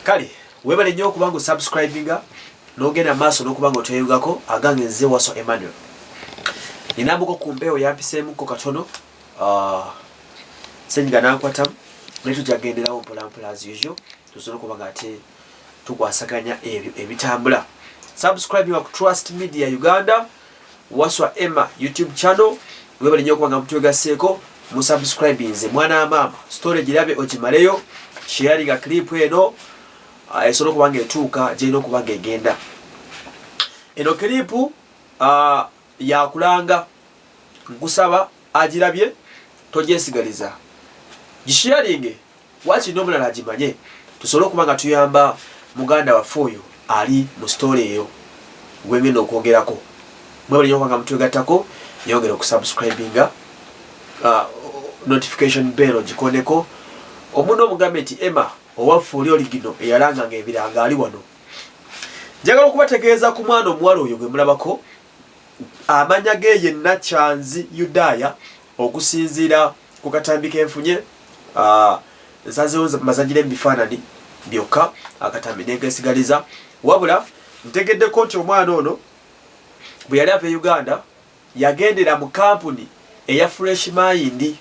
Kali webale nnyo okuba subscribinga n'ogenda maaso n'okuba ng'otweyugako agange nze Wasswa Emmanuel. Ninambuko ku mpewo yampiseemuko katono senyiga nankwatamu naye tujja kugenderawo mpolampola as usual tusobola okuba nga ate tukwasaganya ebyo ebitambula. Subscribing ku Trust Media Uganda, Wasswa Emma YouTube channel. Webale nnyo okuba nga mutwegaseeko mu subscribing nze mwana mama story girabe ogimaleyo sharing a clip eno esobola okuba nga etuuka gyerina okuba nga egenda. Eno kiripu yakulanga nkusaba agirabye togyesigaliza gisharinge wakiri n'omulala agimanye tusobole okuba nga tuyamba muganda waffe oyo ali mu story eyo gwengenda okwogerako. Mwebale nnyo okuba nga mutwegattako yongera okusubscribinga notification bell ogikoneko. Omuntu omugambe nti Emma owaffe oli oligino eyalanganga ebiranga ali wano. Njagala okubategeeza ku mwana omuwala oyo gwe mulabako amanya ge ye Nakyanzi Yudaya okusinziira ku katambi kenfunye nsazeewo mazagire mu bifaananyi byokka akatambi negesigaliza wabula ntegeddeko nti omwana ono bwe yali ava e Uganda yagendera mu kampuni eya Fresh Mind.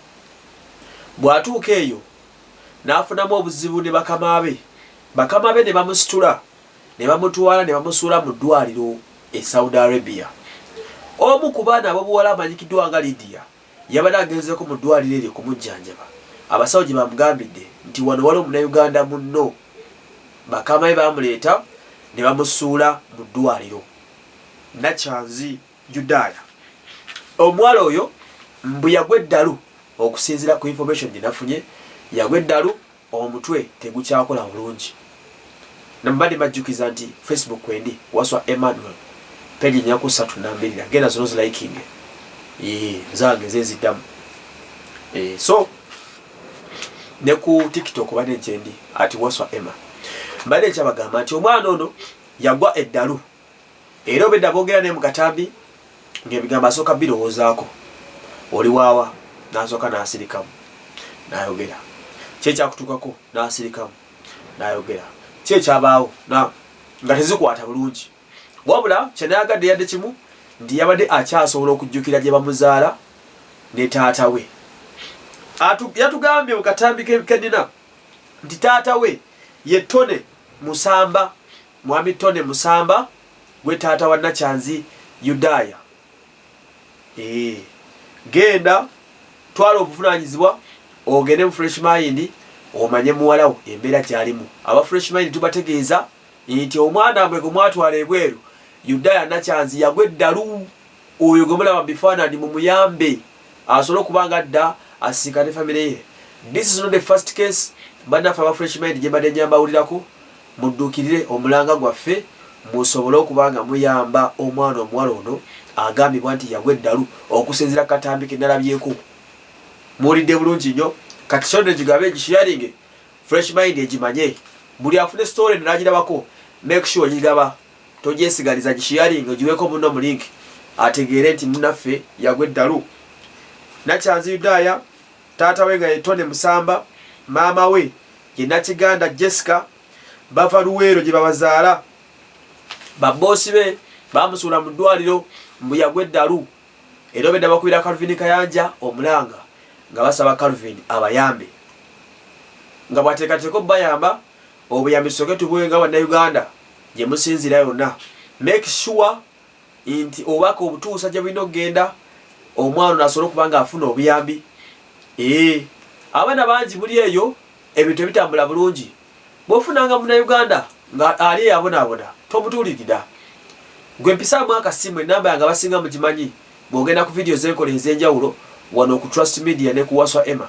Bw'atuuka eyo n'afunamu obuzibu ne bakama be ne bamusitula ne bamutwala ne bamusuula mu ddwaliro e Saudi Arabia. Omu ku baana ab'obuwala amanyikiddwa nga Lydia yabadde agenzeeko mu ddwaliro eryo kumujjanjaba. Abasawo gye bamugambidde nti wano wali omunnayuganda munno. Bakama be bamuleeta ne bamusuula mu ddwaliro. Nakyanzi Yudaya omuwala oyo mbu yagwa eddalu okusinziira ku information gye nafunye. Yagwa eddalu omutwe tegukyakola bulungi. Nambadde majjukiza nti Facebook kwendi Wasswa Emmanuel page nyako 32 agenda zono liking zange zeziddamu. So ne ku TikTok bane nchendi ati Wasswa Emma mbadde kyabagamba nti omwana ono yagwa eddalu era obedda boogera ne mu katambi ng'ebigambo asooka birowoozaako oli waawa n'asooka n'asirikamu n'ayogera kyekyakutuukako n'asirikamu n'ayogera kyekyabaawo nga tezikwata bulungi wabula kyenayagadde yadde kimu nti yabadde akyasobola okujjukira gye bamuzaala ne taata we. Yatugambye mu katambi kenina nti taata we ye Tone Musamba, mwami Tone Musamba gwe taata wa Nakyanzi Yudaya. Genda twala obuvunaanyizibwa ogende mu Fresh Mind omanye muwalawo embeera gy'alimu. Aba Fresh Mind tubategeeza nti omwana mwe gwe mwatwala ebweru Yudaya Nakyanzi yagwa eddalu. Oyo gwe mulaba mu bifaananyi mumuyambe asobole okuba nga adda asinkane famire ye. This is not the first case. Bannaffe aba Fresh Mind gye mbadde nyambawulirako mudduukirire omulanga gwaffe musobole okuba nga muyamba omwana omuwala ono agambibwa nti yagwa eddalu okusinziira katambi ke nalabyeko. Muwulidde bulungi nnyo kati sonde gigabe gisharinge Fresh Mind egimanye buli afune story n'agirabako make sure gigaba togyesigaliza gisharinge ogiweko munno mu link ategeere nti munnaffe yagwa eddalu. Nakyanzi Yudaya taata we nga ye Tone Musamba, maama we ye Nakiganda Jessica bava Luweero gye babazaala. Babboosi be bamusuula mu ddwaliro mbu yagwa eddalu era obedda bakuira Calvin Kayanja omulanga nga basaba Calvin abayambe nga bwateekateeka bayamba obuyambi soke tubuwe nga bannayuganda gye musinzira yonna. Make sure nti obaka obutuusa gye bulina okugenda omwana nasobola okuba nga afuna obuyambi. Abaana bangi muli eyo ebintu ebitambula bulungi. Bw'ofunanga munnayuganda nga ali yabonaabona tomutuulirira. Gwe mpisaamu akasimu ennamba yange abasinga mugimanyi bw'ogenda ku video z'enkola ez'enjawulo wano ku Trust Media ne ku Wasswa Emma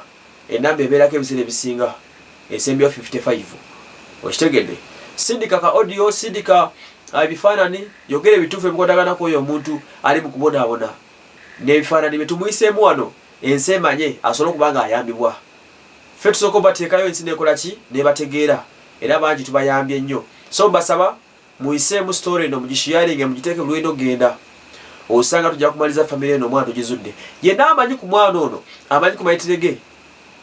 ennamba ebeerako ebiseera ebisinga esembyo 55. Okitegedde sindika ka audio sindika ebifaananyi yogera ebituufu ebikwotaganako oyo omuntu ali mu kubonaabona n'ebifaananyi bye tumuyiseemu wano ensi emanye asobole okuba nga ayambibwa. Ffe tusooka obateekayo ensi nekola ki nebategeera era bangi tubayambye nnyo. So mbasaba muyiseemu story eno mugisharinge mugiteeke bulwendo genda osanga tujja kumaliza famire eno omwana tugizudde. Yenna amanyi ku mwana ono amanyi ku mayitire ge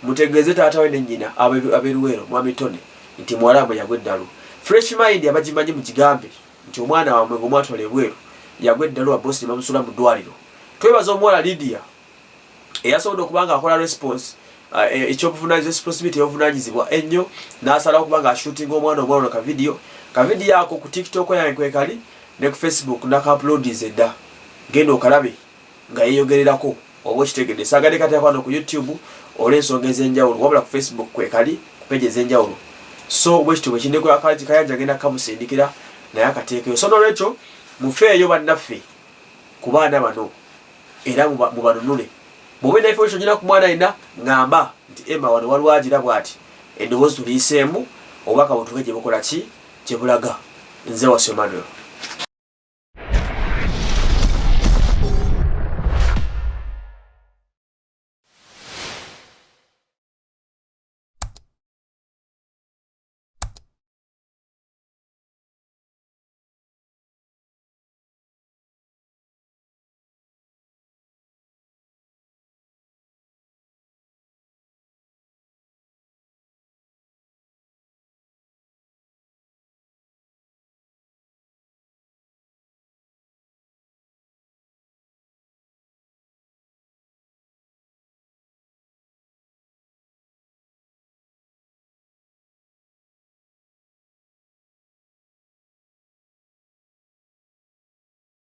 mutegeeze taata we ne nnyina ab'e Luweero mwami Tone nti mwalamu yagwa eddalu. Fresh Mind abajimanyi mu kigambe nti omwana wa mwengo mwatole bweru yagwe ddalo wa boss bamusula mu ddwaliro. Twebaza omuwala Lydia eyasobola okubanga akola response ekyobuvunanyizibwa responsibility y'obuvunanyizibwa ennyo n'asalawo okubanga ashootinga omwana omwalo ka video ako ku TikTok yange kwekali ne ku Facebook naka-uploadize edda. Genda okalabe nga yeeyogererako oba okitegedde. Saagale kati akwano ku YouTube olw'ensonga ez'enjawulo wabula ku Facebook kwekali ku page ez'enjawulo. So bwekityo bwekindeko akati kayanja genda kamusindikira naye akateekeyo. So n'olwekyo mufeeyo bannaffe ku baana bano era mubanunule. Bw'obeera information gyina ku mwana alina ngamba nti Emma wano waliwo agira bw'ati eddoboozi tuliyiseemu obubaka butuuke gye bukola ki gye bulaga. Nze Wasio Manuel.